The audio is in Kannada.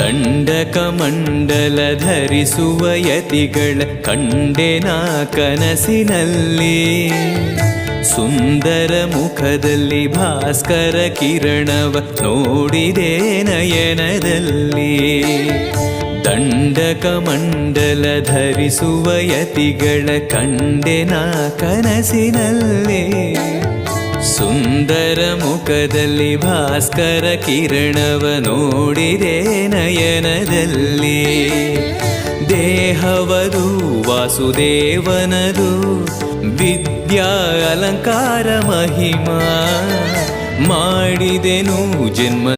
ದಂಡಕಮಂಡಲ ಧರಿಸುವ ಯತಿಗಳ ಕಂಡೆನ ಕನಸಿನಲ್ಲಿ. ಸುಂದರ ಮುಖದಲ್ಲಿ ಭಾಸ್ಕರ ಕಿರಣವ ನೋಡಿದೆ ನಯನದಲ್ಲಿ. ದಂಡಕಮಂಡಲ ಧರಿಸುವ ಯತಿಗಳ ಕಂಡೆನ ಕನಸಿನಲ್ಲಿ. ಸುಂದರ ಮುಖದಲ್ಲಿ ಭಾಸ್ಕರ ಕಿರಣವ ನೋಡಿದೆ ನಯನದಲ್ಲಿ. ದೇಹವದು ವಾಸುದೇವನದು ವಿದ್ಯಾ ಅಲಂಕಾರ ಮಹಿಮಾ ಮಾಡಿದೆನು ಜನ್ಮ